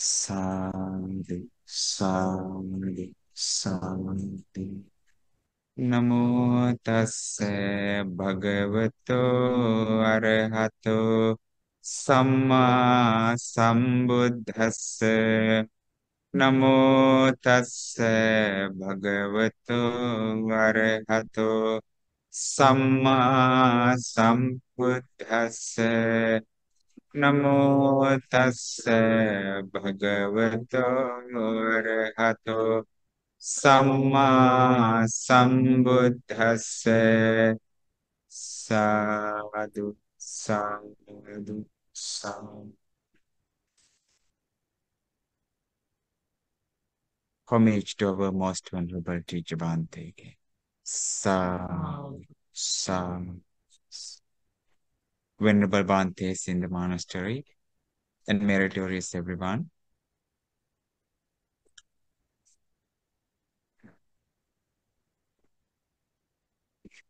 Sadhu, sadhu, sadhu. Namo tassa bhagavato arahato samma sambuddhassa. Namo tassa bhagavato arahato samma sambuddhassa. Namo tassa bhagavato arahato samma sambuddhassa. Sadhu, sadhu, sadhu. Homage to our most venerable teacher Bhante. Sadhu, sadhu. Venerable Bhantes in the monastery and meritorious everyone.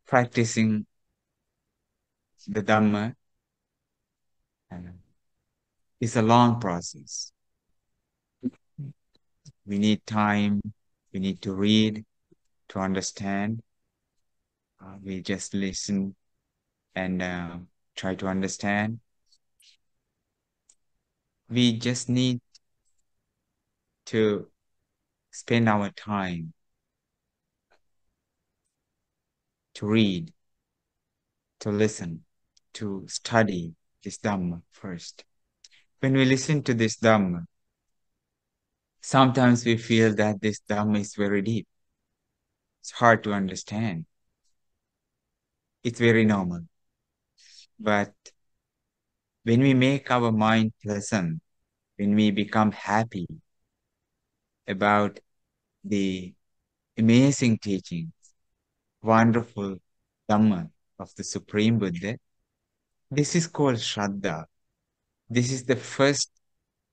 Practicing the Dhamma is a long process. We need time, we need to read, to understand. We just listen and try to understand. We just need to spend our time to read, to listen, to study this Dhamma first. When we listen to this Dhamma, sometimes we feel that this Dhamma is very deep. It's hard to understand. It's very normal. But when we make our mind pleasant, when we become happy about the amazing teachings, wonderful Dhamma of the Supreme Buddha, this is called Shraddha. This is the first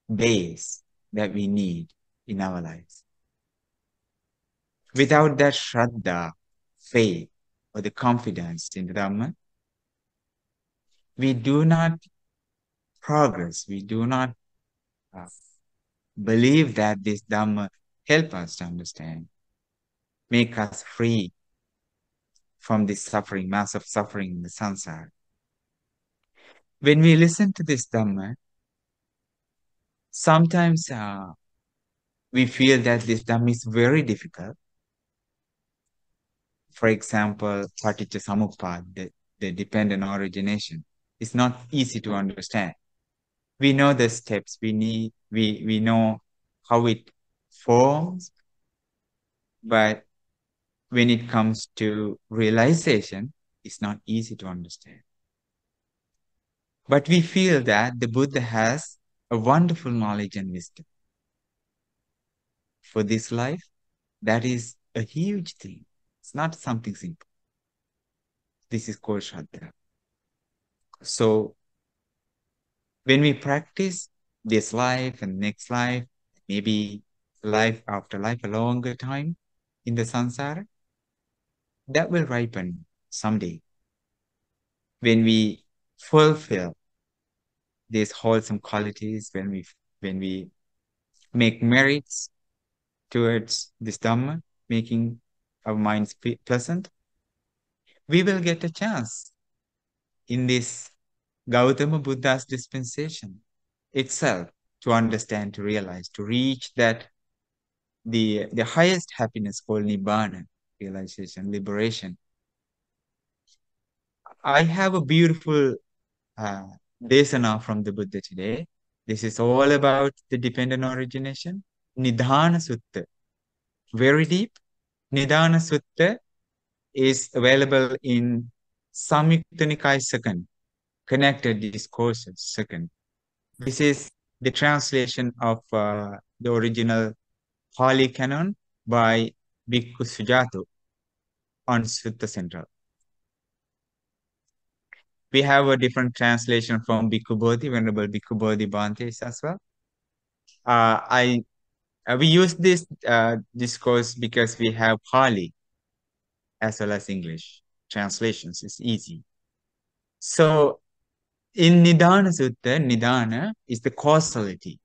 base that we need in our lives. Without that Shraddha, faith, or the confidence in the Dhamma, we do not progress. We do not believe that this Dhamma help us to understand, make us free from this suffering, mass of suffering in the samsara. When we listen to this Dhamma, sometimes we feel that this Dhamma is very difficult. For example, Paticca Samuppada, the dependent origination, is not easy to understand. We know the steps, we know how it forms, but when it comes to realization, it's not easy to understand. But we feel that the Buddha has a wonderful knowledge and wisdom. For this life, that is a huge thing. It's not something simple. This is called Shraddha. So, when we practice this life and next life, maybe life after life, a longer time in the samsara, that will ripen someday. When we fulfill these wholesome qualities, when we make merits towards this Dhamma, making our minds pleasant, we will get a chance in this Gautama Buddha's dispensation itself to understand, to realize, to reach that the highest happiness called Nibbana, realization, liberation. I have a beautiful desana from the Buddha today. This is all about the dependent origination. Nidānasutta, very deep. Nidānasutta is available in Samyutta Nikaya second, connected discourses second. This is the translation of the original Pali canon by Bhikkhu Sujato on Sutta Central. We have a different translation from Bhikkhu Bodhi, Venerable Bhikkhu Bodhi Bhantes as well. We use this discourse because we have Pali as well as English translations. It's easy. So in Nidānasutta, Nidāna is the causality.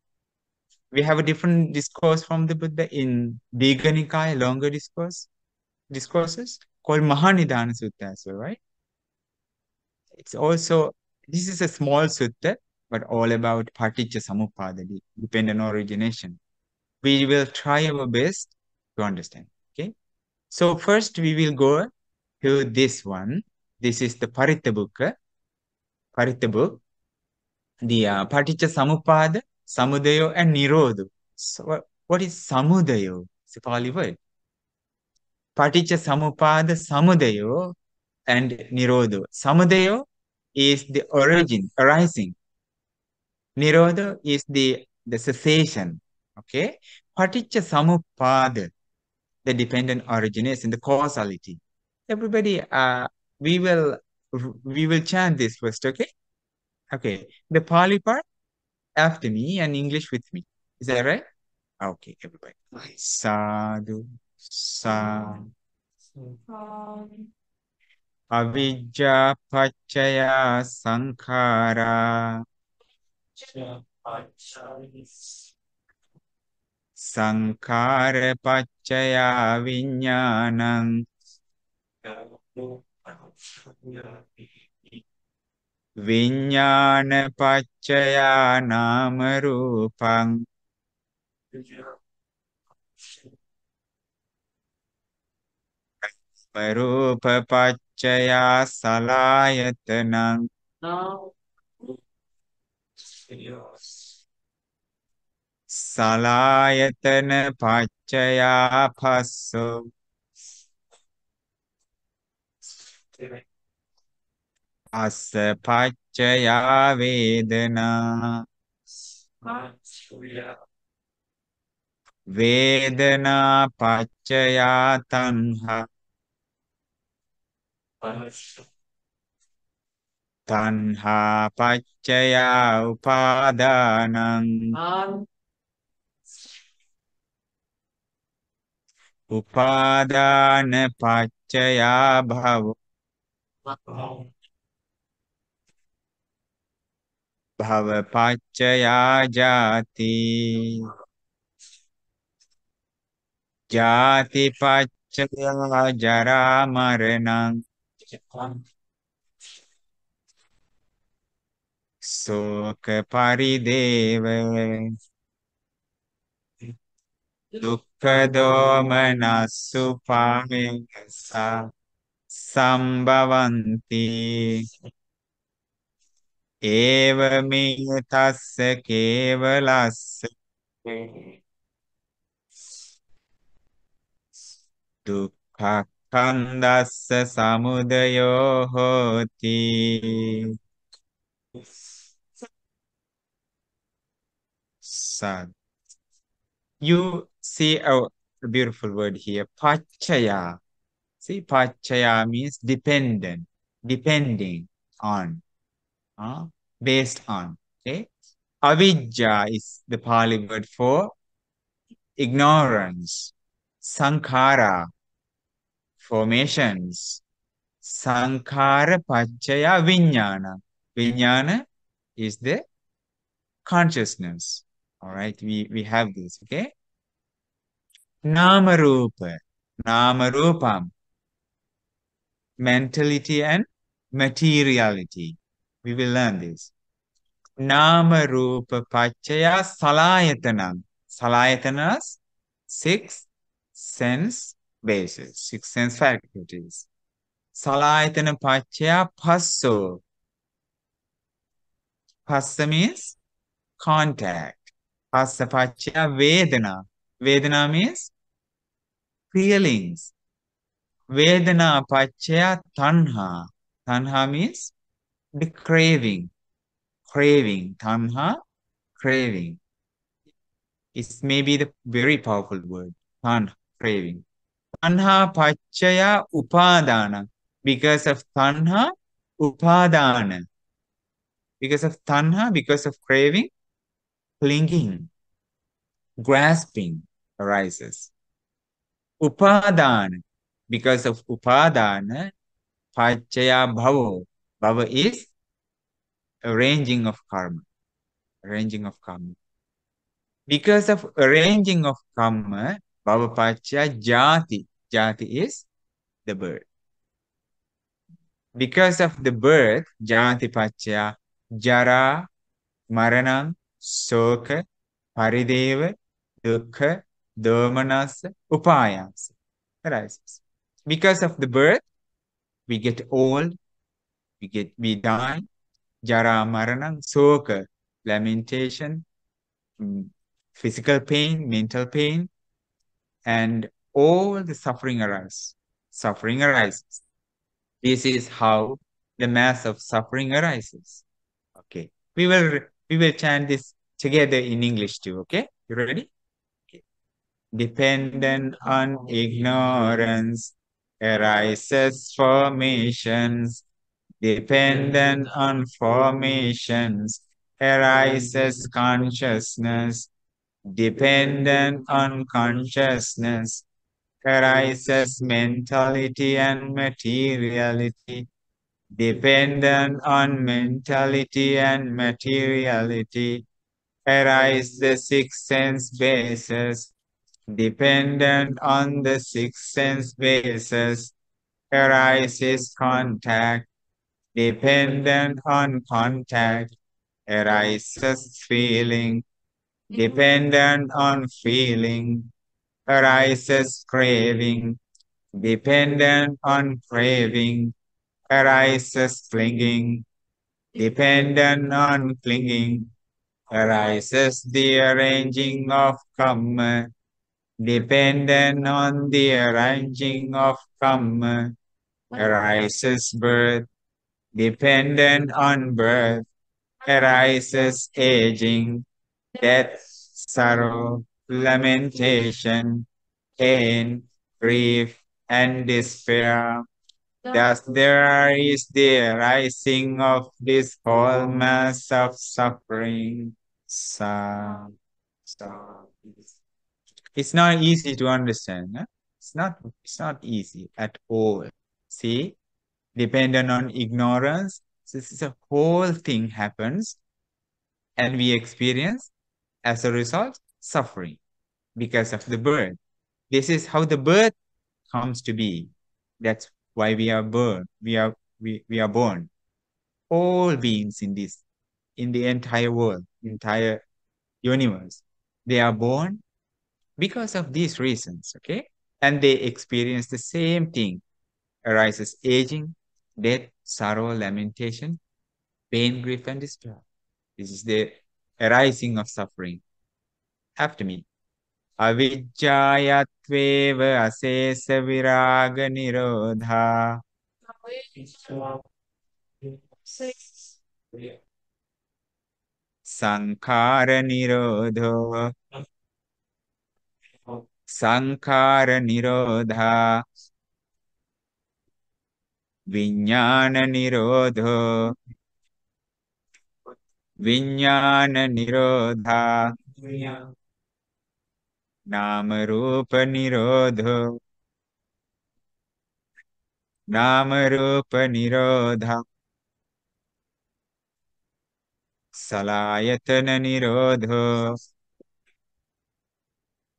We have a different discourse from the Buddha in Digha Nikaya, longer discourses called Nidānasutta as well, right? It's also, this is a small sutta, but all about Paticca Samuppada, the dependent origination. We will try our best to understand. Okay. So first we will go to this one. This is the Paritta book. Paritta book. The Paticca Samuppada, Samudayo, and Nirodha. So what is Samudayo? It's a Pali word. Paticca Samuppada, Samudayo, and Nirodha. Samudayo is the origin, arising. Nirodha is the cessation. Okay. Paticca Samuppada, the dependent origination, the causality. Everybody, we will chant this first, okay? Okay. The Pali part after me and English with me. Is that right? Okay, everybody. Sadhu, sadhu. Avijja paccaya sankhara. Sankhara paccaya viññānaṁ. Viññāna paccaya nama rūpaṁ. Rūpa paccaya salayatanaṁ. Salayatana paccaya phasso. Assa paccaya vedana. Vedana paccaya tanha. Tanha paccaya upadanam. Upadana paccaya bhava. Bhava paccaya jati. Jati paccaya jara maranam. Soka parideva. Dukkha domana supamesa sambhavanti. Eva me tassa kevalassa. Dukkha khandassa samudayo hoti. Sad. You see a beautiful word here, paccaya. See, paccaya means dependent, depending on, based on. Okay. Avijja is the Pali word for ignorance. Sankhara, formations. Sankhara paccaya viññāna. Viññāna is the consciousness. All right, we have this, okay? Namarupa, namarupam, mentality and materiality. We will learn this. Namarupa paccaya salayatanam. Salayatanas, six sense bases, six sense faculties. Salayatana paccaya phasso. Phassa means contact. Phassa paccaya vedana. Vedana means feelings. Vedana paccaya tanha. Tanha means the craving. Craving. Tanha, craving. It's maybe the very powerful word. Tanha, craving. Tanha paccaya upadana. Because of tanha, upadana. Because of tanha, because of craving, clinging, grasping arises. Upadana. Because of upadana, paccaya bhavo. Bhava is arranging of karma. Arranging of karma. Because of arranging of karma, bhavapacha jati. Jati is the birth. Because of the birth, jati pacha, jara, maranam, soka, parideva, dukkha, domanasa, upayas arises. Because of the birth, we get old, we die, jara, maranam, soka, lamentation, physical pain, mental pain, and all the suffering arises. Suffering arises. This is how the mass of suffering arises. Okay. We will chant this together in English too. Okay. You ready? Okay. Dependent on ignorance arises formations. Dependent on formations arises consciousness. Dependent on consciousness arises mentality and materiality. Dependent on mentality and materiality arise the six sense bases. Dependent on the six sense bases arises contact. Dependent on contact arises feeling. Dependent on feeling arises craving. Dependent on craving arises clinging. Dependent on clinging arises the arranging of karma. Dependent on the arranging of karma arises birth. Dependent on birth arises aging, death, sorrow, lamentation, pain, grief, and despair. Thus there is the rising of this whole mass of suffering. Sa, sa. It's not easy to understand. Huh? It's not easy at all. See, dependent on ignorance, this is a whole thing happens and we experience as a result suffering because of the birth. This is how the birth comes to be. That's why we are born. We are born. All beings in the entire world, entire universe, they are born because of these reasons, okay? And they experience the same thing. Arises aging, death, sorrow, lamentation, pain, grief, and despair. This is the arising of suffering. After me. Avijjayatveva asesa viraga nirodha. Sankhara nirodho. Sankhara nirodha. Vijnana nirodho. Vijnana nirodha. Nama rupa nirodho. Nama rupa nirodha. Salayatana nirodho.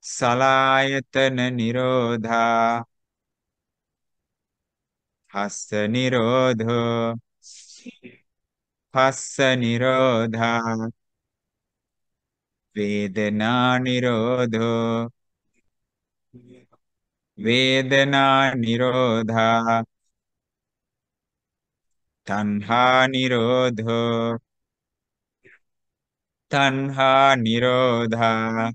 Salayatana nirodha. Hassa nirodho. Hassa nirodha. Vedana nirodho. Vedana nirodha. Tanha nirodho. Tanha nirodha.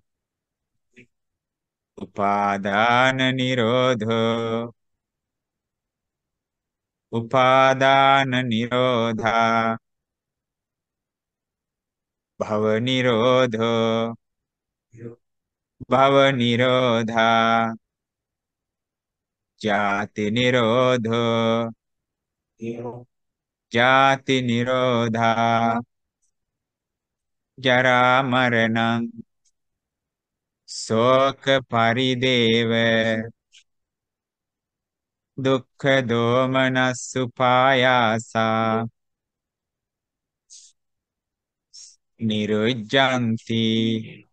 Upadana nirodho. Upadana nirodha. Bhava nirodho. Bhava nirodha. Jati nirodho. Jati nirodha. Jara maranam. Soka parideva. Dukkha domanasupayasa. Nirujjanti.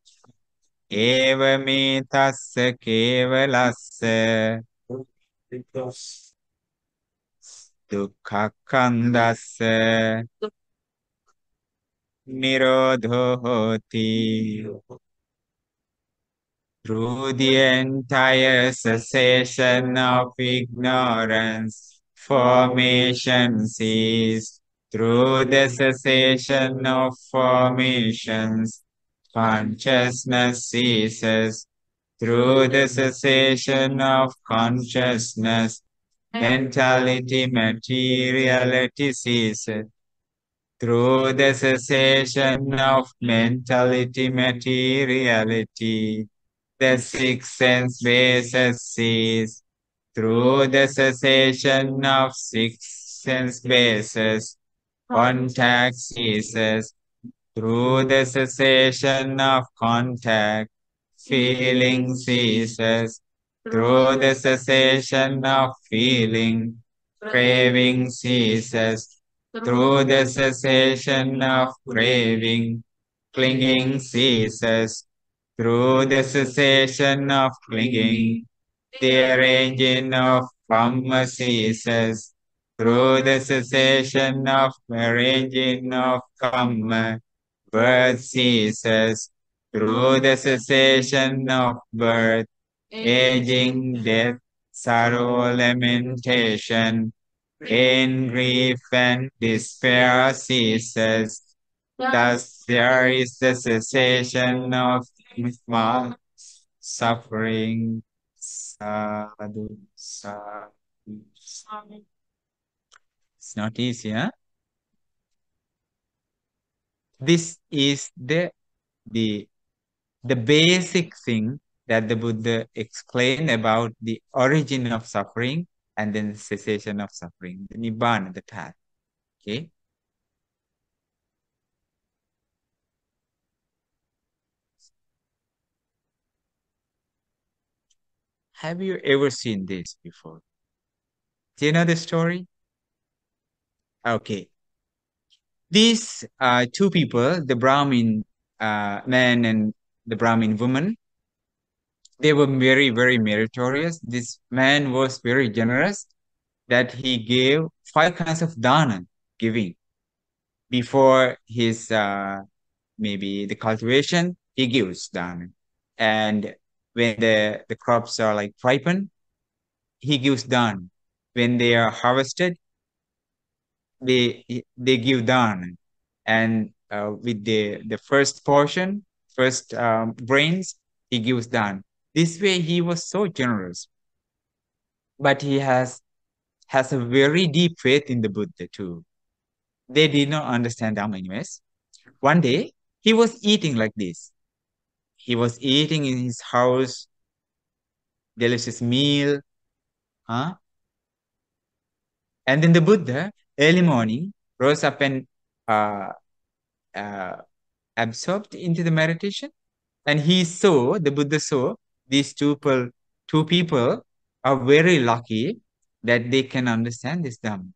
Evame tassa kevalassa dukkhakkhandassa nirodho hoti. Through the entire cessation of ignorance, formation cease. Through the cessation of formations, consciousness ceases. Through the cessation of consciousness, mentality, materiality ceases. Through the cessation of mentality, materiality, the six sense bases cease. Through the cessation of six sense bases, contact ceases. Through the cessation of contact, feeling ceases. Through the cessation of feeling, craving ceases. Through the cessation of craving, clinging ceases. Through the cessation of clinging, the arranging of karma ceases. Through the cessation of arranging of karma, birth ceases. Through the cessation of birth, aging, death, sorrow, lamentation, pain, grief, and despair ceases. Thus there is the cessation of suffering. Sadhu, sadhu, sadhu. It's not easy, huh? This is the the basic thing that the Buddha explained about the origin of suffering and then the cessation of suffering, the Nibbana, the path. Okay. Have you ever seen this before? Do you know the story? Okay. These two people, the Brahmin man and the Brahmin woman, they were very, very meritorious. This man was very generous that he gave 5 kinds of dana, giving. Before his maybe the cultivation, he gives dana. And when the crops are like ripened, he gives dana. When they are harvested, they give dana. And with the first portion, first grains, he gives dana. This way, he was so generous. But he has a very deep faith in the Buddha too. They did not understand Dhamma anyways. One day, he was eating like this. He was eating in his house, delicious meal. Huh? And then the Buddha, early morning, rose up and uh, uh, absorbed into the meditation. And the Buddha saw these two people are very lucky that they can understand this Dhamma.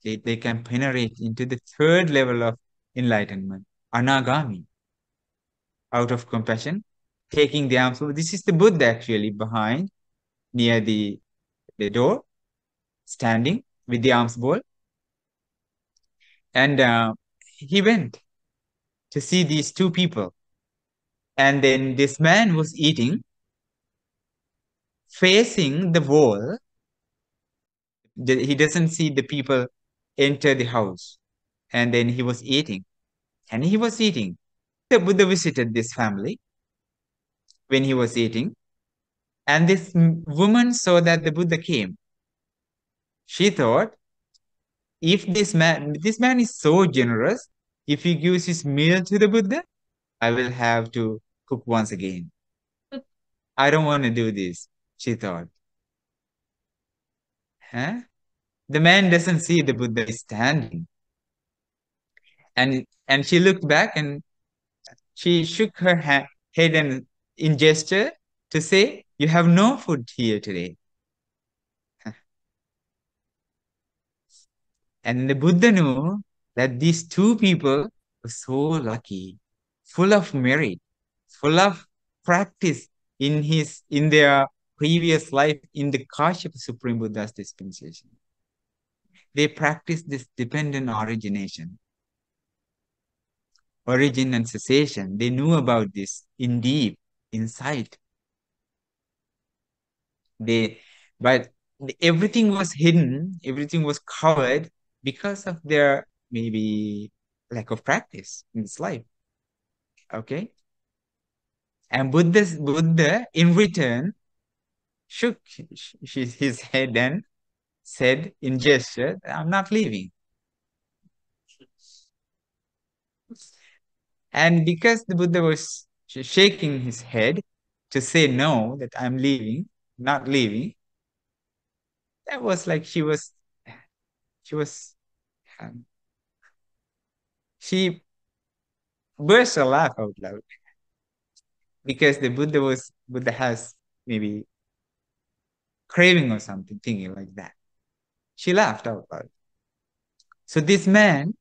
They can penetrate into the third level of enlightenment, anagami, out of compassion, taking the arms. So this is the Buddha actually behind, near the door, standing with the arms ball. And he went to see these two people. And then this man was eating, facing the wall. He doesn't see the people enter the house. And then he was eating. And he was eating. The Buddha visited this family when he was eating. And this woman saw that the Buddha came. She thought, if this man is so generous, if he gives his meal to the Buddha, I will have to cook once again. I don't want to do this, she thought. Huh? The man doesn't see the Buddha is standing. And she looked back and she shook her head and in gesture to say, you have no food here today. And the Buddha knew that these two people were so lucky, full of merit, full of practice in their previous life in the Kashyapa Supreme Buddha's dispensation. They practice this dependent origination, origin and cessation. They knew about this in deep, inside. But everything was hidden, everything was covered because of their maybe lack of practice in this life. Okay? And Buddha in return shook his head and said in gesture, I'm not leaving. And because the Buddha was shaking his head to say no, that I'm leaving, not leaving, that was like she was um, she burst a laugh out loud because the Buddha has maybe craving or something, thinking like that. She laughed out loud. So this man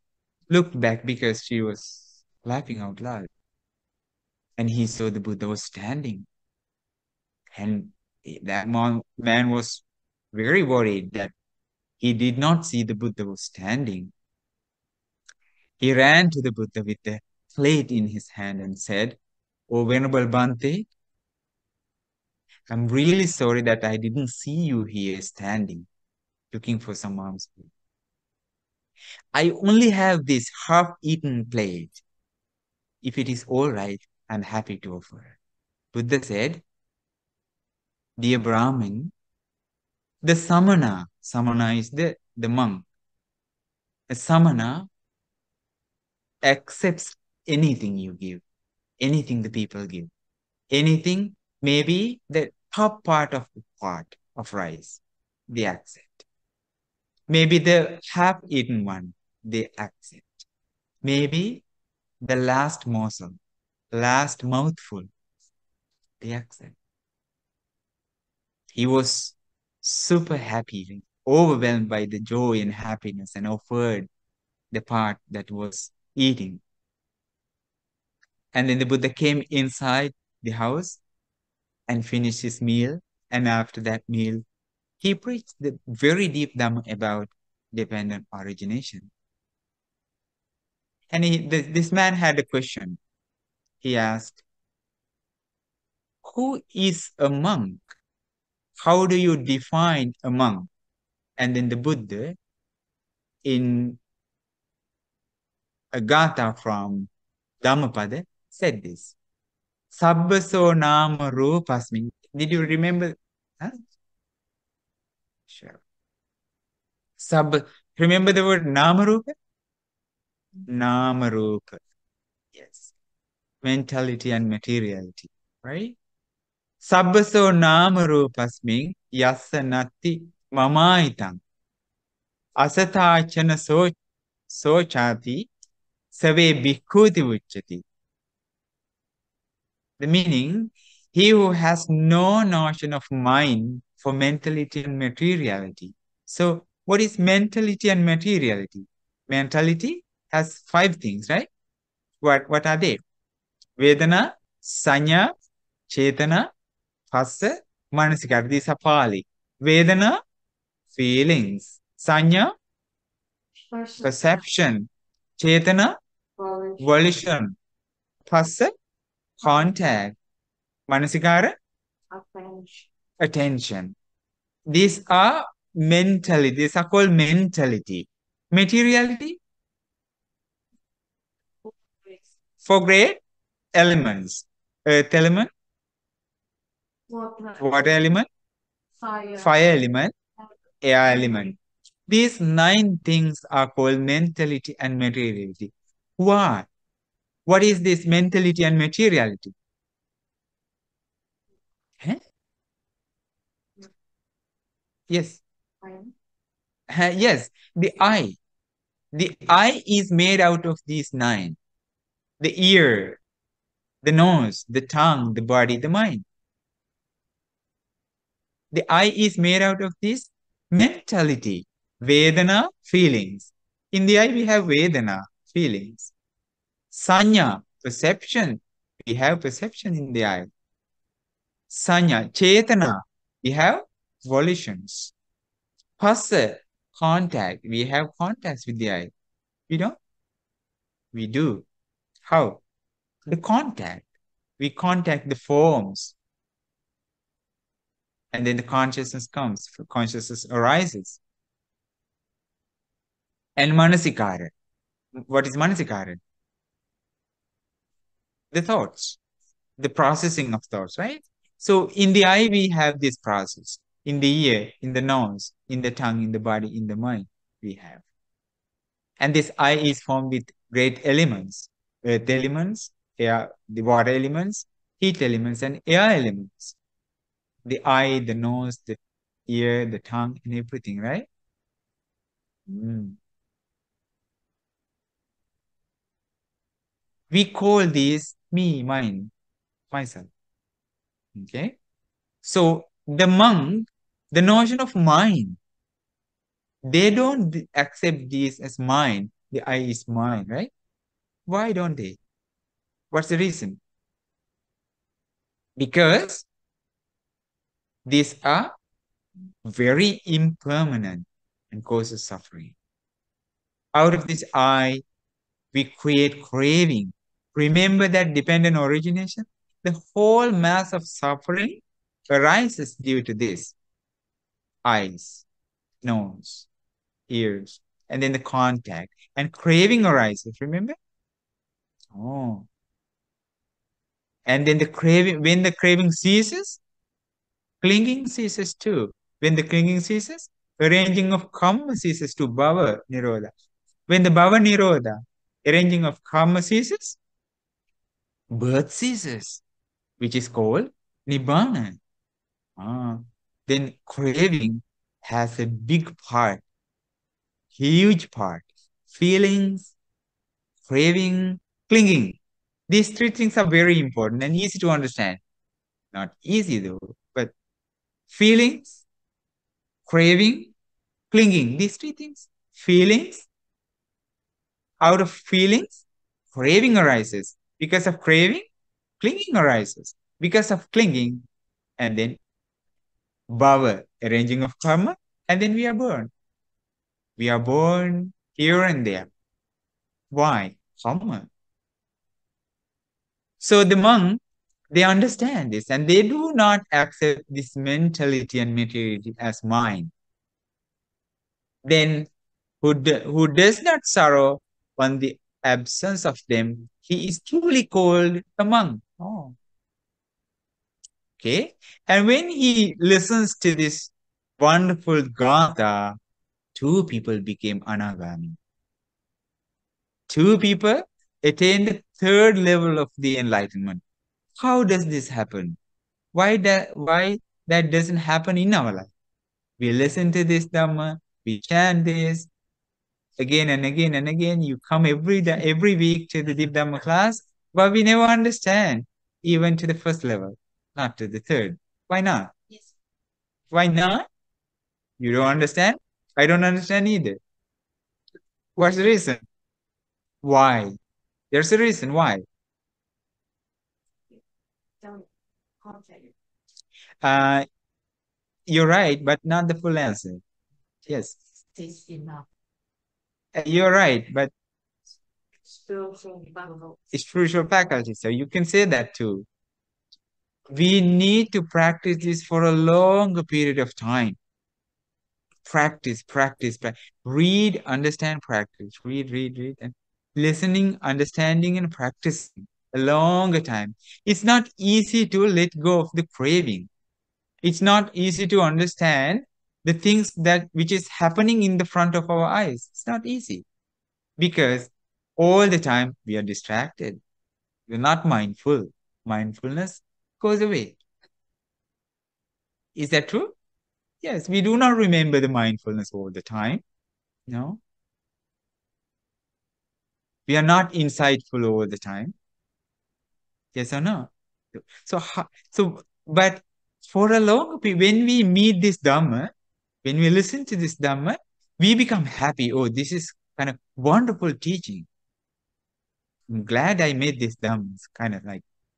looked back because she was laughing out loud. And he saw the Buddha was standing. And that man was very worried that he did not see the Buddha was standing. He ran to the Buddha with the plate in his hand and said, "Oh, Venerable Bhante, I'm really sorry that I didn't see you here standing, looking for some alms. I only have this half-eaten plate. If it is all right, I'm happy to offer." Buddha said, "Dear Brahmin, the samana is the monk. A samana accepts anything you give, anything the people give, anything, maybe the top part of rice, they accept. Maybe the half-eaten one, they accept. Maybe the last morsel, last mouthful, they accept." He was super happy, overwhelmed by the joy and happiness, and offered the part that was eating. And then the Buddha came inside the house and finished his meal. And after that meal, he preached the very deep Dhamma about dependent origination. And this man had a question. He asked, "Who is a monk? How do you define a monk?" And then the Buddha, in a gatha from Dhammapada, said this. Sabbaso nama rupasmin. Did you remember? Huh? Sure. Remember the word namarupa? Namarupa. Yes. Mentality and materiality. Right? Sabbaso namarupasmin yassa natti mamaitam. Asatachana sochati save bhikkhuti uchati. The meaning, he who has no notion of mind for mentality and materiality. So what is mentality and materiality? Mentality has 5 things, right? What are they? Vedana, Sanya, Chetana, Phassa, Manasikara. These are Pali. Vedana, feelings. Sanya, perception. Chetana, volition. Phassa, contact. Manasikara, attention. These are mentality. These are called mentality. Materiality, 4 great elements. Earth element, water element, fire element, air element. These 9 things are called mentality and materiality. Why? What is this mentality and materiality? Huh? Yes. Yes, the eye. The eye is made out of these 9. The ear, the nose, the tongue, the body, the mind. The eye is made out of this mentality, Vedana, feelings. In the eye, we have Vedana, feelings. Sanya, perception. We have perception in the eye. Sanya, Chetana, we have volitions. Phassa, contact, we have contacts with the eye. We don't? We do. How? The contact. We contact the forms. And then the consciousness comes, consciousness arises. And Manasikara. What is Manasikara? The thoughts, the processing of thoughts, right? So in the eye, we have this process. In the ear, in the nose, in the tongue, in the body, in the mind, we have. And this eye is formed with great elements, earth elements, air, the water elements, heat elements, and air elements. The eye, the nose, the ear, the tongue, and everything, right? Mm. We call these me, mine, myself. Okay? So the monk, the notion of mind, they don't accept this as mine. The I is mine, right? Why don't they? What's the reason? Because these are very impermanent and causes suffering. Out of this I, we create craving. Remember that dependent origination? The whole mass of suffering arises due to this. Eyes, nose, ears, and then the contact. And craving arises, remember? Oh. And then the craving, when the craving ceases, clinging ceases too. When the clinging ceases, arranging of karma ceases to bhava nirodha. When the bhava nirodha, arranging of karma ceases, birth ceases, which is called nibbana. Ah. Then craving has a big part, huge part. Feelings, craving, clinging. These three things are very important and easy to understand. Not easy though, but feelings, craving, clinging. These three things. Feelings, out of feelings, craving arises. Because of craving, clinging arises. Because of clinging, and then bhava, arranging of karma, and then we are born. We are born here and there. Why? Karma. So the monk, they understand this and they do not accept this mentality and materiality as mine. Then who does not sorrow on the absence of them, he is truly called a monk. Oh. Okay. And when he listens to this wonderful Gatha, two people became anagami. Two people attain the third level of the enlightenment. How does this happen? Why that doesn't happen in our life? We listen to this Dhamma, we chant this again and again and again. You come every week to the Deep Dhamma class, but we never understand, even to the first level, not to the third. Why not? Yes. Why not? You don't understand? I don't understand either. What's the reason? Why? There's a reason why. Uh, you're right, but not the full answer. Yes. You're right, but spiritual faculty. So you can say that too. We need to practice this for a longer period of time. Practice. Read, understand, practice. Read, and listening, understanding, and practicing a longer time. It's not easy to let go of the craving. It's not easy to understand the things which is happening in the front of our eyes. It's not easy because all the time we are distracted. We're not mindful. Mindfulness goes away. Is that true? Yes, we do not remember the mindfulness all the time. No. We are not insightful all the time. Yes or no? But for a long period, when we meet this Dhamma, when we listen to this Dhamma, we become happy. Oh, this is kind of wonderful teaching. I'm glad I made this Dhamma. It's kind of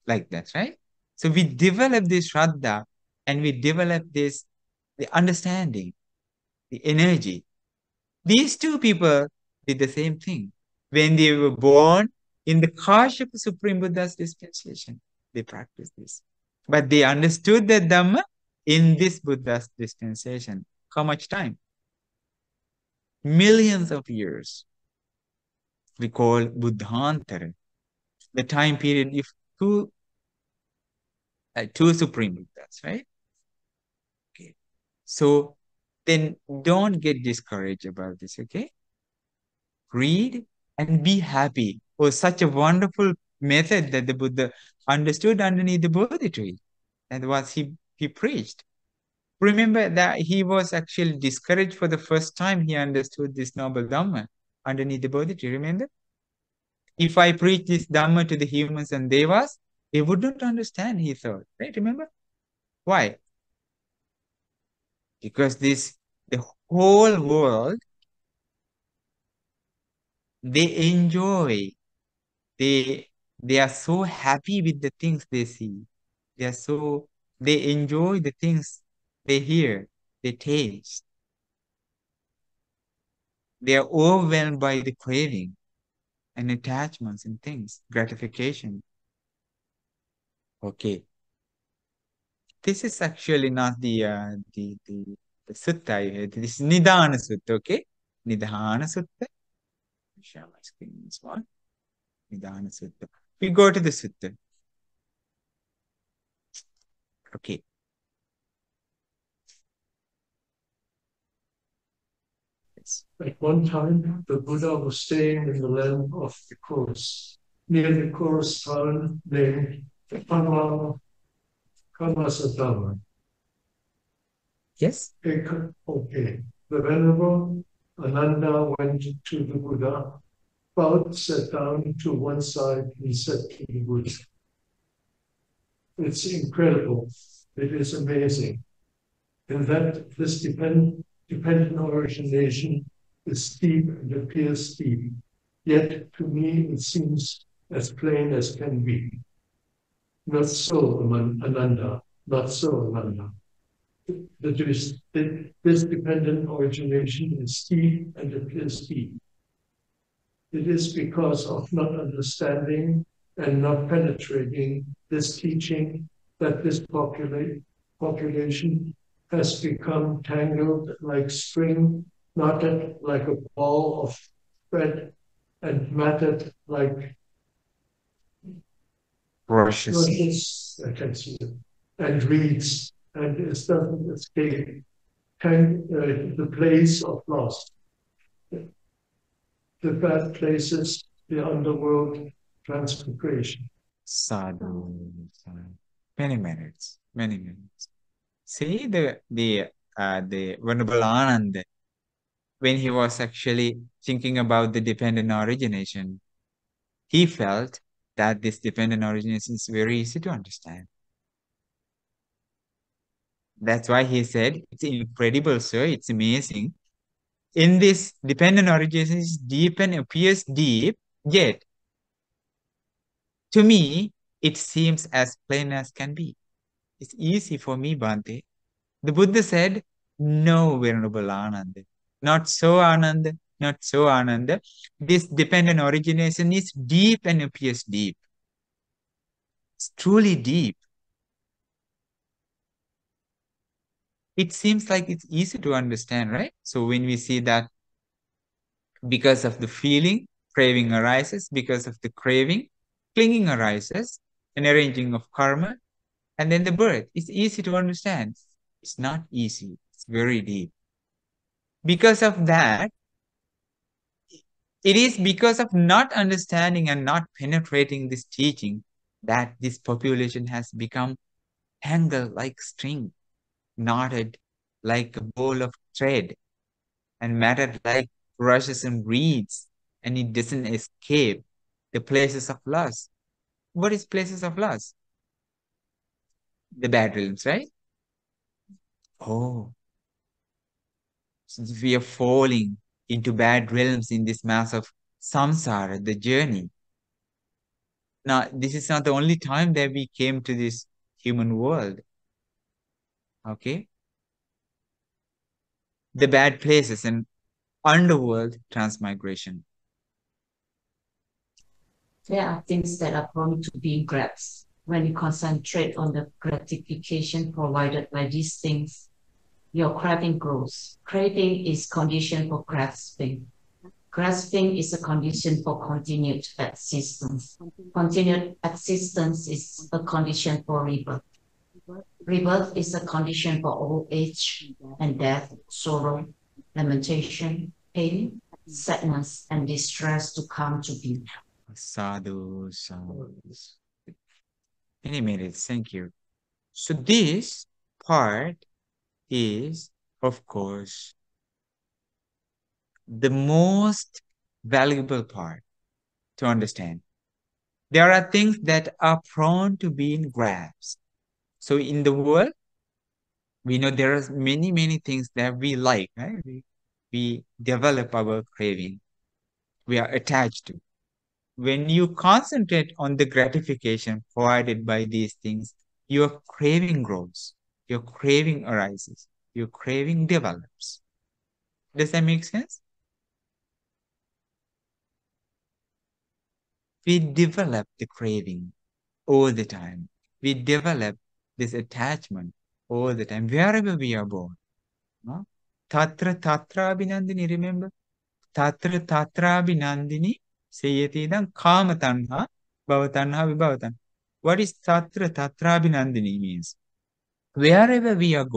like that, right? So we develop this Shraddha and we develop this, the understanding, the energy. These two people did the same thing. When they were born in the Kashyapa Supreme Buddha's dispensation, they practiced this. But they understood the Dhamma in this Buddha's dispensation. How much time? Millions of years. We call Buddhantara. The time period if two Supreme Buddhas, right? Okay. So then don't get discouraged about this, okay? Read and be happy. Was such a wonderful method that the Buddha understood underneath the Bodhi tree. And was he preached. Remember that he was actually discouraged for the first time he understood this noble Dhamma underneath the Bodhi tree. Remember? If I preach this Dhamma to the humans and devas, they would not understand, he thought. Right? Remember? Why? Because the whole world, they enjoy, they they are so happy with the things they see. They enjoy the things they hear, they taste. They are overwhelmed by the craving and attachments and things, gratification. Okay. This is actually not the sutta. This is Nidānasutta, okay? Nidānasutta. Share my screen this one. Nidānasutta. We go to the sutta. Okay. Yes. At one time, the Buddha was staying in the land of the Kurs, near the Kurs town named Kamasadama. Yes. Okay. The Venerable Ananda went to the Buddha, bowed, sat down to one side, and said to the Buddha, "It's incredible. It is amazing. And that this dependent origination is deep and appears deep. Yet to me it seems as plain as can be. Not so, Ananda, not so, Ananda. This dependent origination is deep and appears deep. It is because of not understanding and not penetrating this teaching that this population has become tangled like string, knotted like a ball of thread, and matted like Rushes. And reeds, and it doesn't escape the place of loss. The bad places, the underworld, transmigration. Sadhu. Many minutes. Many minutes. See the Venerable Ananda, when he was actually thinking about the dependent origination, he felt that this dependent origination is very easy to understand. That's why he said, it's incredible, sir, it's amazing. In this dependent origination is deep and appears deep, yet to me, it seems as plain as can be. It's easy for me, Bhante. The Buddha said, no, Venerable Ananda. Not so, Ananda. Not so, Ananda. This dependent origination is deep and appears deep. It's truly deep. It seems like it's easy to understand, right? So when we see that because of the feeling, craving arises, because of the craving, clinging arises, an arranging of karma, and then the birth. It's easy to understand. It's not easy. It's very deep. Because of that, it is because of not understanding and not penetrating this teaching that this population has become tangled like string, knotted like a ball of thread, and matted like rushes and reeds, and it doesn't escape the places of lust. What is places of lust? The bad realms, right? Oh, since we are falling into bad realms in this mass of samsara, the journey. Now, this is not the only time that we came to this human world. Okay? The bad places and underworld transmigration. There are things that are prone to being grabs. When you concentrate on the gratification provided by these things, your craving grows. Craving is condition for grasping. Grasping is a condition for continued existence. Continued existence is a condition for rebirth. Rebirth is a condition for old age and death, sorrow, lamentation, pain, sadness, and distress to come to be. Sadhu, sadhu. Many minutes, thank you. So this part is, of course, the most valuable part to understand. There are things that are prone to being grasped. So in the world, we know there are many, many things that we like, right? We develop our craving. We are attached to. When you concentrate on the gratification provided by these things, your craving grows, your craving arises, your craving develops. Does that make sense? We develop the craving all the time. We develop this attachment all the time, wherever we are born. No? Tatra Tatra Abhinandini, remember? Tatra Tatra Abhinandini, Sayatidam Kama Tanha, Bhavatanha Vibhavatan. What is Tatra Tatra Abhinandini means? Wherever we are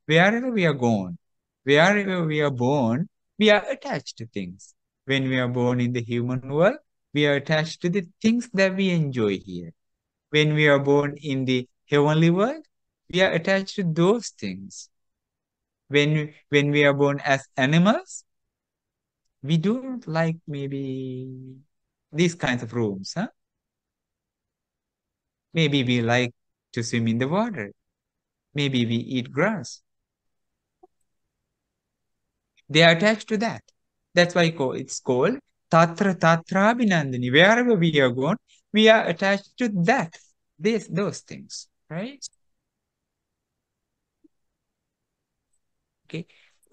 wherever we are gone, wherever we are born, we are attached to things. When we are born in the human world, we are attached to the things that we enjoy here. When we are born in the heavenly world, we are attached to those things. When we are born as animals, we don't like maybe these kinds of rooms, huh? Maybe we like to swim in the water. Maybe we eat grass. They are attached to that. That's why it's called Tatra Tatra Abhinandini. Wherever we are going, we are attached to that. Those things, right? Okay.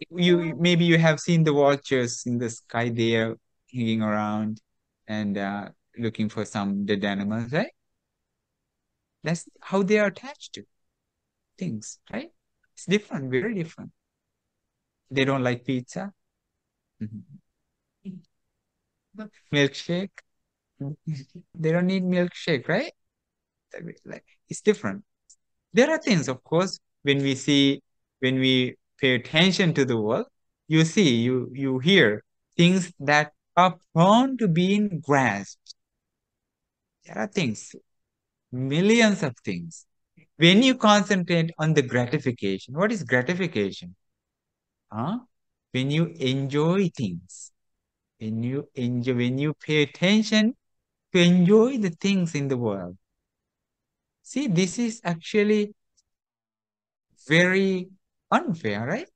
Maybe you have seen the vultures in the sky. They are hanging around and looking for some dead animals, right? That's how they are attached to things, right? It's different, very different. They don't like pizza. Milkshake. They don't need milkshake, right? Like, it's different. There are things, of course, when we pay attention to the world, you see, you hear things that are prone to being grasped. There are things, millions of things. When you concentrate on the gratification, what is gratification? Huh? When you enjoy things, when you pay attention to enjoy the things in the world. See, this is actually very unfair, right?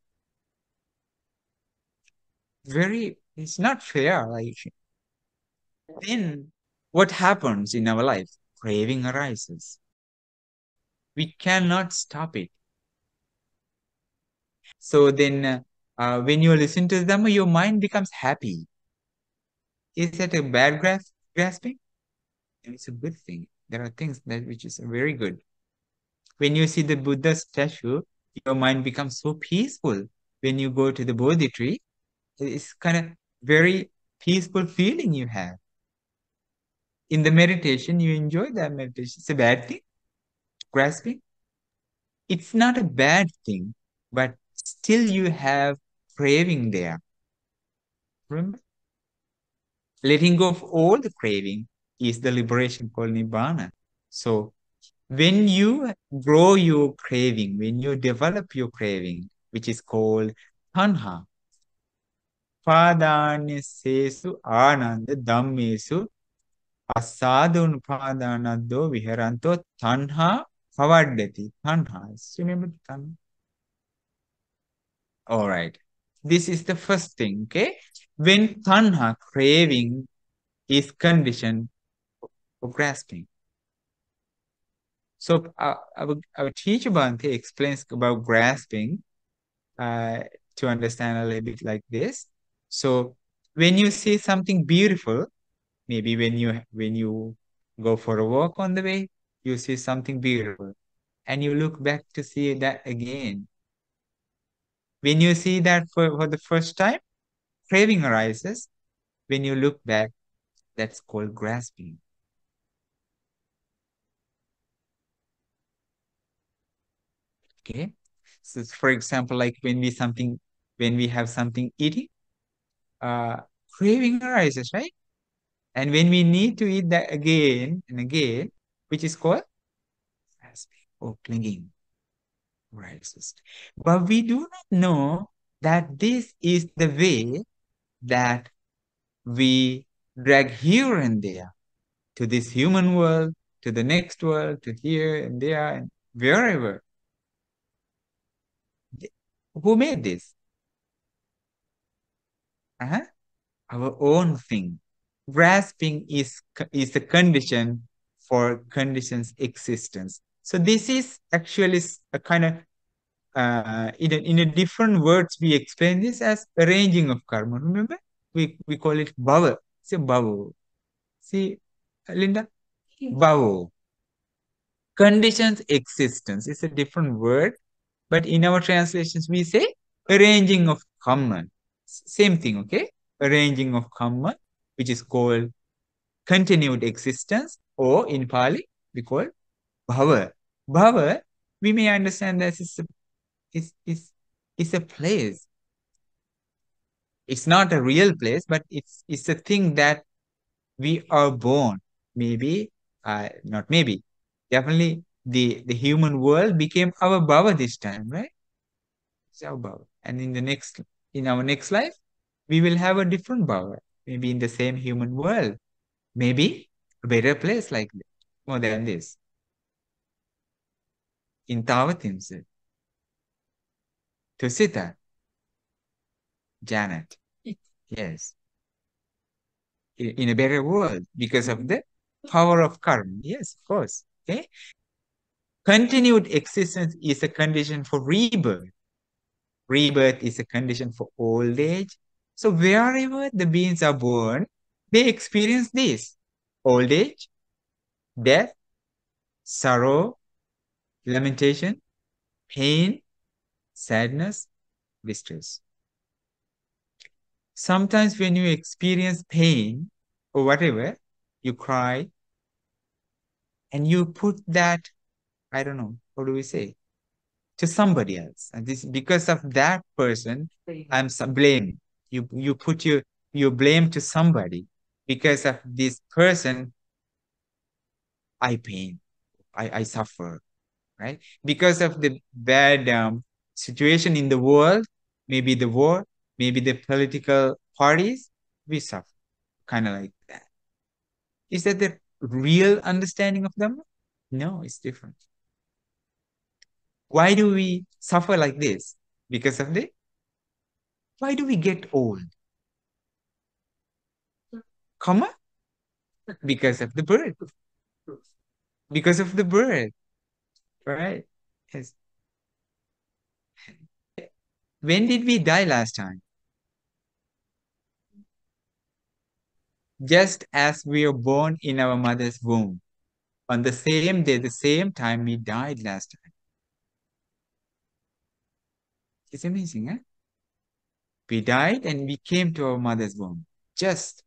It's not fair. Like, then what happens in our life? Craving arises. We cannot stop it. So then, when you listen to them, your mind becomes happy. Is that a bad grasping? It's a good thing. There are things that which is very good. When you see the Buddha statue, your mind becomes so peaceful. When you go to the Bodhi tree, it's kind of very peaceful feeling you have. In the meditation, you enjoy that meditation. It's a bad thing, grasping. It's not a bad thing, but still you have craving there. Remember? Letting go of all the craving is the liberation called Nibbana. So when you grow your craving, when you develop your craving, which is called tanha, padānisesu ānanda dhammesu asadunpadānaddo viharanto tanha pavaddati. Tanha. Remember tanha? All right. This is the first thing, okay? When tanha, craving, is conditioned for grasping. So our teacher Bhante explains about grasping to understand a little bit like this. So when you see something beautiful, maybe when you go for a walk on the way, you see something beautiful, and you look back to see that again. When you see that for the first time, craving arises. When you look back, that's called grasping. Okay. So for example, like when we have something eating, uh, craving arises, right? And when we need to eat that again and again, which is called grasping or clinging, arises. But we do not know that this is the way that we drag here and there to this human world, to the next world, to here and there, and wherever. Who made this? Uh-huh. Our own thing. Grasping is a condition for conditions existence. So this is actually a kind of in a different words we explain this as arranging of karma. Remember, we call it bhava. It's a bhava. See, Linda, bhava. Conditions existence is a different word, but in our translations we say arranging of karma. Same thing, okay? Arranging of karma, which is called continued existence, or in Pali, we call bhava. Bhava, we may understand that it's a place. It's not a real place, but it's a thing that we are born. Maybe, not maybe, definitely the human world became our bhava this time, right? It's our bhava. And in our next life, we will have a different bhava, maybe in the same human world. Maybe a better place like this, more than this. In Tavatimsa, Tusita, Janet. Yes. In a better world because of the power of karma. Yes, of course. Okay. Continued existence is a condition for rebirth. Rebirth is a condition for old age. So wherever the beings are born, they experience this: old age, death, sorrow, lamentation, pain, sadness, distress. Sometimes when you experience pain or whatever, you cry and you put that, I don't know, how do we say, to somebody else. And this because of that person, I'm blame. You put your blame to somebody. Because of this person, I pain, I suffer, right? Because of the bad situation in the world, maybe the war, maybe the political parties, we suffer, kind of like that. Is that the real understanding of them? No, it's different. Why do we suffer like this? Because of the, why do we get old? Comma? Because of the birth. Because of the birth, right? Yes. When did we die last time? Just as we were born in our mother's womb. On the same day, the same time we died last time. It's amazing, eh? We died and we came to our mother's womb. Just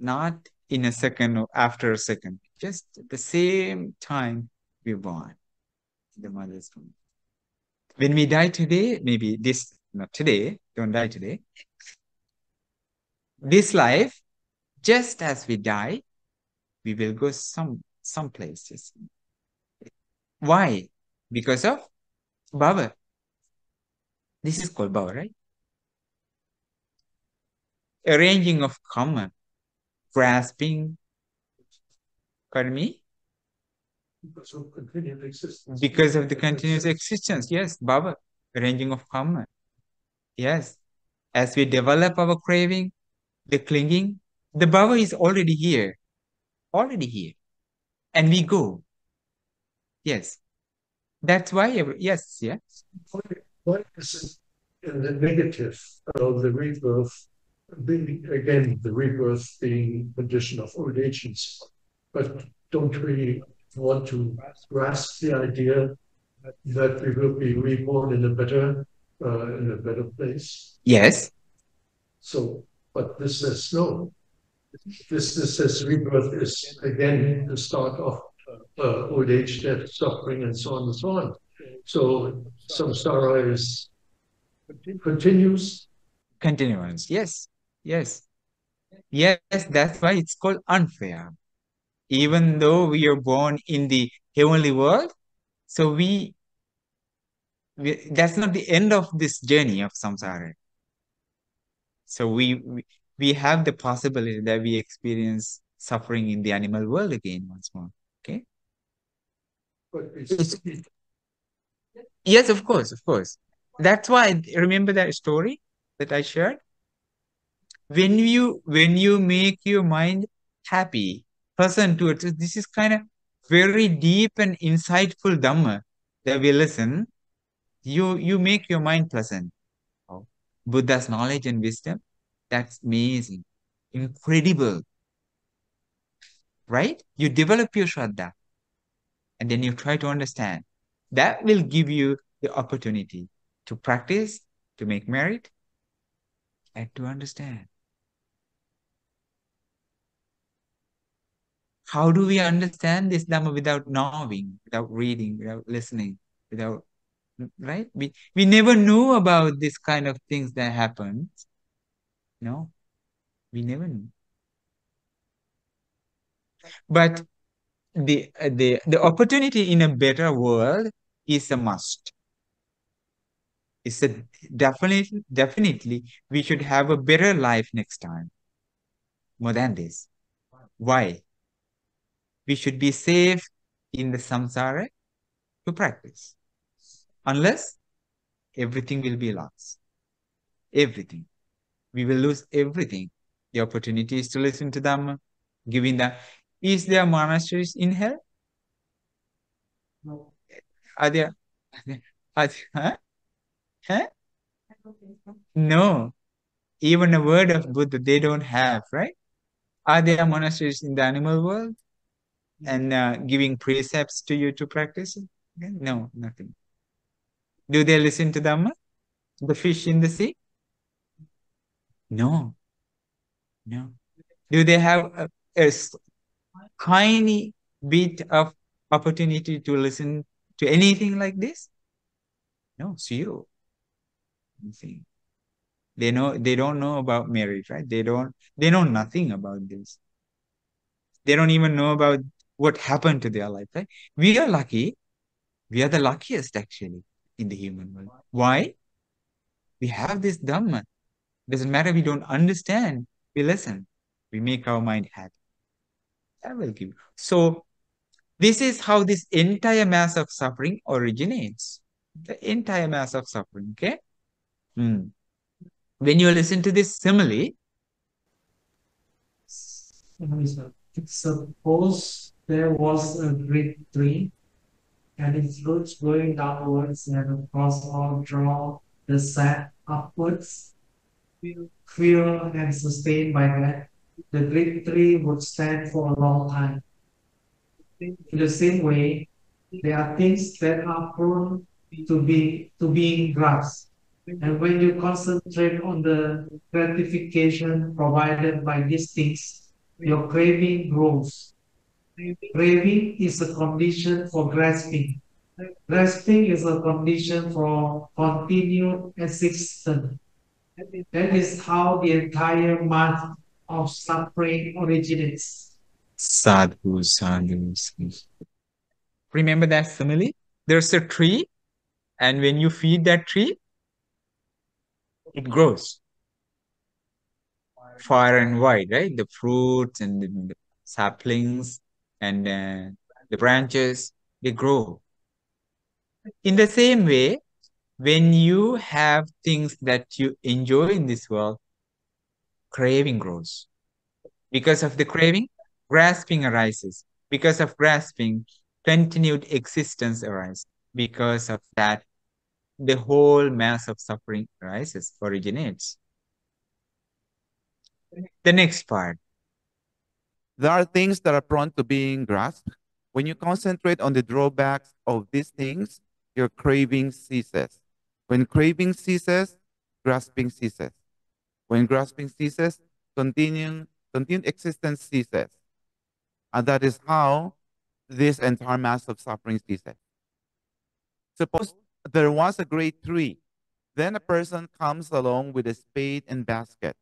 not in a second or after a second. Just at the same time we were born in the mother's womb. When we die today, maybe this, not today, don't die today. This life, just as we die, we will go some places. Why? Because of bhava. This is called bhava, right? Arranging of karma, grasping, pardon me? Because of continued existence. Because of the continuous existence. Yes, bhava, arranging of karma. Yes. As we develop our craving, the clinging, the bhava is already here. Already here. And we go. Yes. That's why, yes, yeah. Why is it in the negative of the rebirth, again, the rebirth being condition of old age and so on, but don't we want to grasp the idea that we will be reborn in a better place? Yes. So, but this says no. This says rebirth is again the start of old age, death, suffering, and so on and so on. So samsara is continues. Continuance. Yes. Yes. Yes. That's why it's called unfair. Even though we are born in the heavenly world, so that's not the end of this journey of samsara. So we have the possibility that we experience suffering in the animal world again once more. Okay. Yes, of course, of course. That's why remember that story that I shared. When you make your mind happy, pleasant to it. This is kind of very deep and insightful dhamma that we listen. You make your mind pleasant. Oh, Buddha's knowledge and wisdom, that's amazing, incredible, right? You develop your shraddha and then you try to understand. That will give you the opportunity to practice, to make merit, and to understand. How do we understand this Dhamma without knowing, without reading, without listening, without, right? We never knew about this kind of things that happen. No, we never knew. But the opportunity in a better world is a must. It's a definitely we should have a better life next time, more than this. Why? We should be safe in the samsara to practice. Unless everything will be lost. Everything. We will lose everything. The opportunities to listen to Dhamma, giving the. Is there monasteries in hell? No. Are there? Huh? Huh? No. Even a word of Buddha they don't have, right? Are there monasteries in the animal world and giving precepts to you to practice? Okay? No, nothing. Do they listen to Dhamma? The fish in the sea? No, no. Do they have a tiny bit of opportunity to listen to anything like this? No, zero. Nothing. They don't know about marriage, right? They know nothing about this. They don't even know about what happened to their life, right? We are lucky. We are the luckiest actually in the human world. Why? We have this Dhamma. Doesn't matter we don't understand. We listen. We make our mind happy. That will give. So this is how this entire mass of suffering originates. The entire mass of suffering, okay? When you listen to this simile, suppose there was a great tree and its roots going downwards and across all draw the sap upwards, fueled and sustained by that, the great tree would stand for a long time. In the same way, there are things that are prone to being grasped. And when you concentrate on the gratification provided by these things, your craving grows. Craving is a condition for grasping. Grasping is a condition for continued existence. That is how the entire mass of suffering originates. sadhu, sadhu, sadhu. Remember that simile? There's a tree, and when you feed that tree, it grows far and wide, right? The fruits and the saplings and the branches, they grow. In the same way, when you have things that you enjoy in this world, craving grows. Because of the craving, grasping arises. Because of grasping, continued existence arises. Because of that, the whole mass of suffering originates. The next part. There are things that are prone to being grasped. When you concentrate on the drawbacks of these things, your craving ceases. When craving ceases, grasping ceases. When grasping ceases, continued existence ceases. And that is how this entire mass of suffering ceases. Suppose there was a great tree. Then a person comes along with a spade and basket.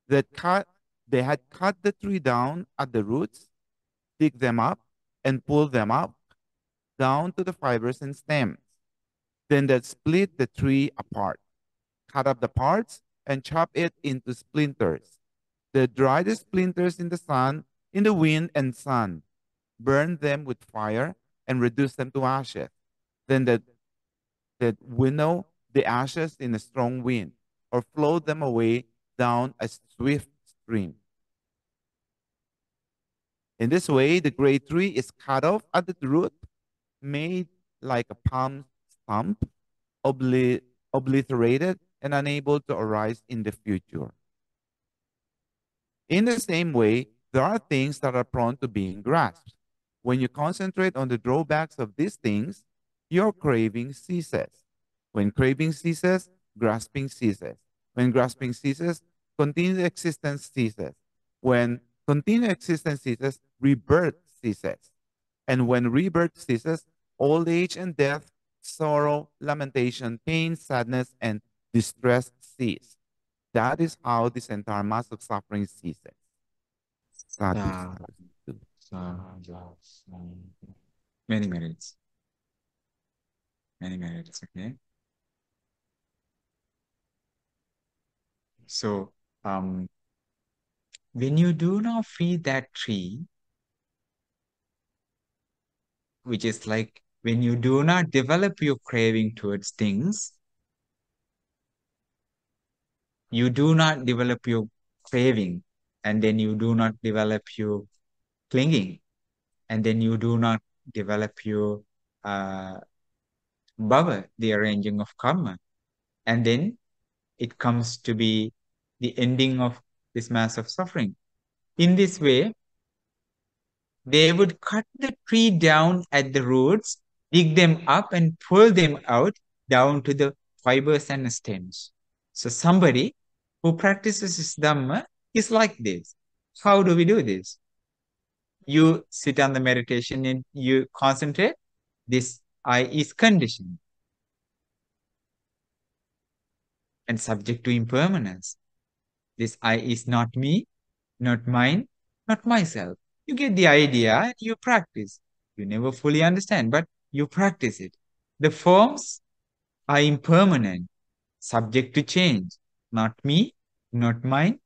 They had cut the tree down at the roots, dig them up, and pull them up down to the fibers and stems. Then they split the tree apart, cut up the parts, and chop it into splinters. They dry the splinters in the sun, in the wind and sun, burn them with fire, and reduce them to ashes. Then they winnow the ashes in a strong wind, or float them away down a swift stream. In this way, the great tree is cut off at the root, made like a palm stump, obliterated, and unable to arise in the future. In the same way, there are things that are prone to being grasped. When you concentrate on the drawbacks of these things, your craving ceases. When craving ceases, grasping ceases. When grasping ceases, continued existence ceases. When continued existence ceases, rebirth ceases. And when rebirth ceases, old age and death, sorrow, lamentation, pain, sadness, and distress cease. That is how this entire mass of suffering ceases. Many minutes. Many minutes, okay? So, when you do not feed that tree, which is like when you do not develop your craving towards things, you do not develop your craving, and then you do not develop your clinging, and then you do not develop your bhava, the arranging of karma. And then it comes to be the ending of this mass of suffering. In this way, they would cut the tree down at the roots, dig them up and pull them out down to the fibers and stems. So somebody who practices this Dhamma is like this. How do we do this? You sit on the meditation and you concentrate. This I is conditioned and subject to impermanence. This I is not me, not mine, not myself. You get the idea and you practice. You never fully understand, but you practice it. The forms are impermanent, subject to change. Not me, not mine,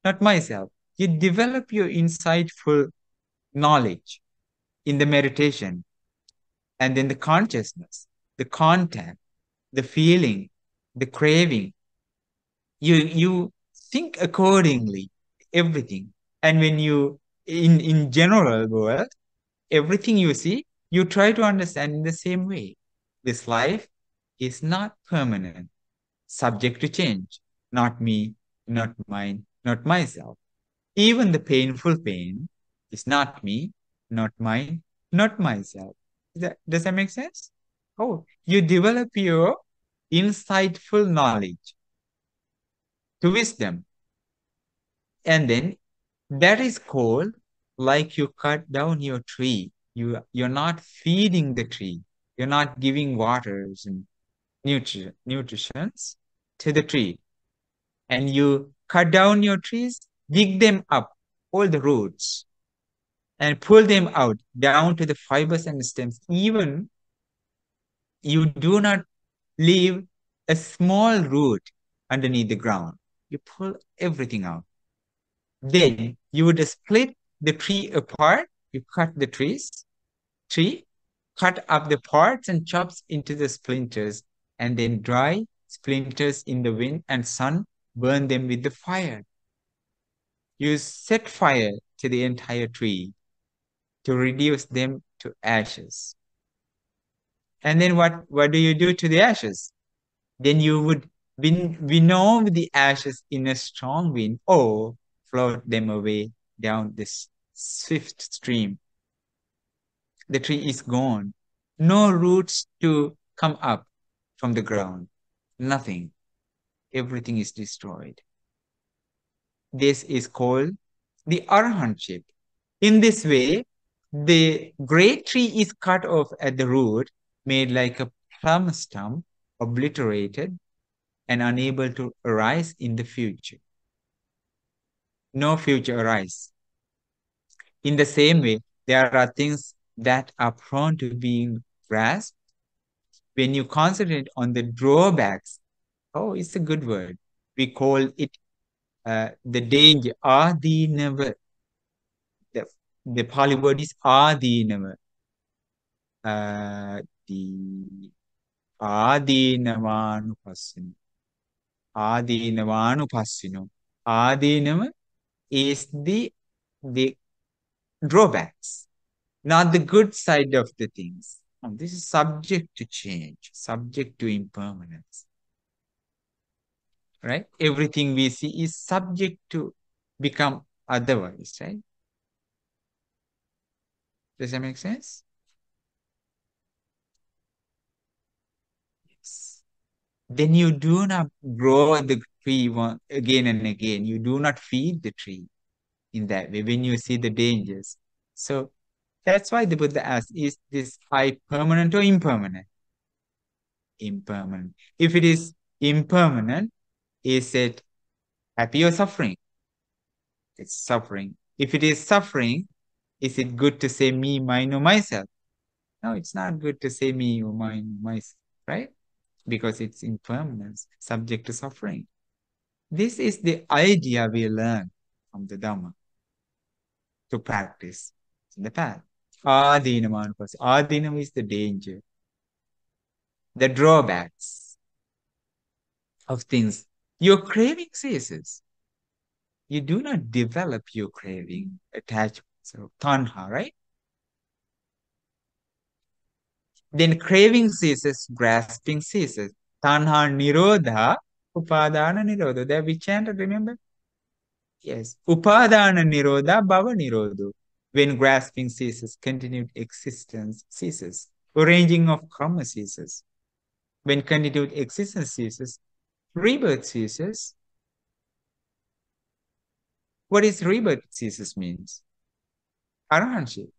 not myself. You develop your insightful knowledge in the meditation, and then the consciousness, the contact, the feeling, the craving. You think accordingly, everything. And when you, in general world, everything you see, you try to understand in the same way. This life is not permanent, subject to change. Not me, not mine, not myself. Even the painful pain is not me, not mine, not myself. Does that make sense? Oh, you develop your insightful knowledge to wisdom. And then that is called like you cut down your tree. You're not feeding the tree. You're not giving waters and nutritions to the tree. And you cut down your trees, dig them up, all the roots, and pull them out down to the fibers and stems. Even you do not leave a small root underneath the ground. You pull everything out. Then you would split the tree apart. You cut the tree, cut up the parts and chops into the splinters, and then dry splinters in the wind and sun, burn them with the fire. You set fire to the entire tree to reduce them to ashes. And then what do you do to the ashes? Then you would winnow the ashes in a strong wind or float them away down this swift stream. The tree is gone. No roots to come up from the ground. Nothing. Everything is destroyed. This is called the arahantship. In this way, the great tree is cut off at the root, made like a plum stump, obliterated, and unable to arise in the future. No future arise. In the same way, there are things that are prone to being grasped. When you concentrate on the drawbacks, oh, it's a good word. We call it the danger, adinava. The Pali word is adinava. The adinavanupassana. Adinavanupassino. Adinava is the drawbacks, not the good side of the things. And this is subject to change, subject to impermanence. Right? Everything we see is subject to become otherwise, right? Does that make sense? Yes. Then you do not grow the tree again and again. You do not feed the tree in that way when you see the dangers. So that's why the Buddha asks, is this I permanent or impermanent? Impermanent. If it is impermanent, is it happy or suffering? It's suffering. If it is suffering, is it good to say me, mine, or myself? No, it's not good to say me or mine, myself, right? Because it's impermanence, subject to suffering. This is the idea we learn from the Dhamma to practice in the path. Adinama. Adinama is the danger, the drawbacks of things. Your craving ceases. You do not develop your craving, attachment, so tanha, right? Then craving ceases, grasping ceases. Tanha nirodha, upadana nirodha. That we chanted, remember? Yes. Upadana nirodha, bhava nirodha. When grasping ceases, continued existence ceases. Arranging of karma ceases. When continued existence ceases, rebirth ceases. What is rebirth ceases means? Arahantship,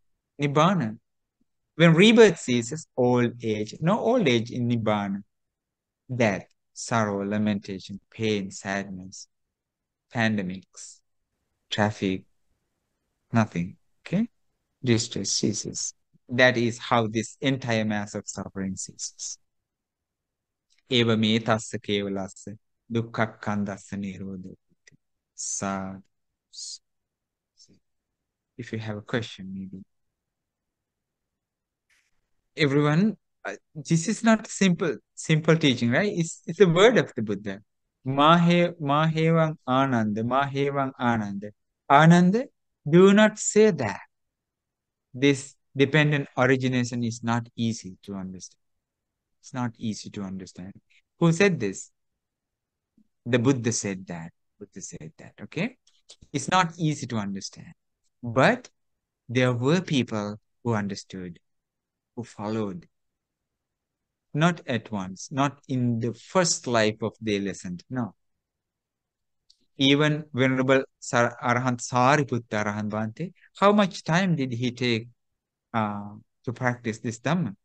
Nibbana. When rebirth ceases, old age, no old age in Nibbana, death, sorrow, lamentation, pain, sadness, pandemics, traffic, nothing, okay? Distress ceases. That is how this entire mass of suffering ceases. Eva me tassa kevalassa dukkha kandassa nirodha. Sad. If you have a question, maybe. Everyone, this is not simple teaching, right? It's a word of the Buddha. Mahevang Ananda, Mahevang Ananda. Ananda, do not say that. This dependent origination is not easy to understand. It's not easy to understand. Who said this? The Buddha said that. Buddha said that, okay? It's not easy to understand. But there were people who understood, who followed. Not at once, not in the first life of their lesson, no. Even Venerable Arahant Sariputta Arahant Bhante, how much time did he take to practice this Dhamma?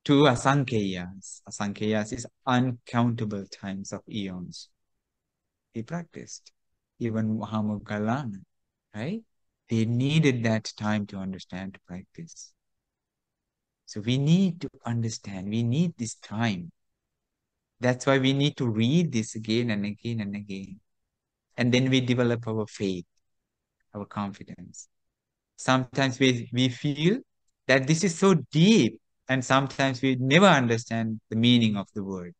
Two asankheyas. Asankheyas is uncountable times of eons. He practiced. Even Mahamoggallana, right? They needed that time to understand, to practice. So we need to understand. We need this time. That's why we need to read this again and again and again. And then we develop our faith, our confidence. Sometimes we feel that this is so deep, and sometimes we never understand the meaning of the word.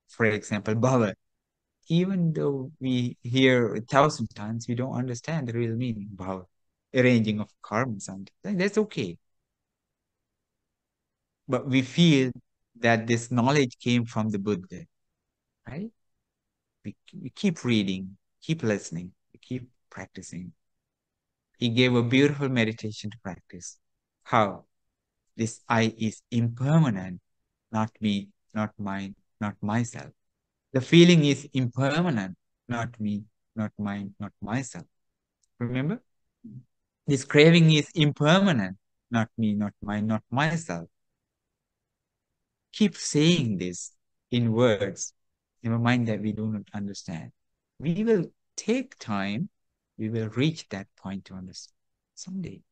For example, bhava. Even though we hear 1,000 times, we don't understand the real meaning, bhava. arranging of karma, something. That's okay. But we feel that this knowledge came from the Buddha, right? We keep reading, keep listening, we keep practicing. He gave a beautiful meditation to practice. How? This I is impermanent, not me, not mine, not myself. The feeling is impermanent, not me, not mine, not myself. Remember? This craving is impermanent, not me, not mine, not myself. Keep saying this in words, in a mind that we do not understand. We will take time, we will reach that point to understand someday.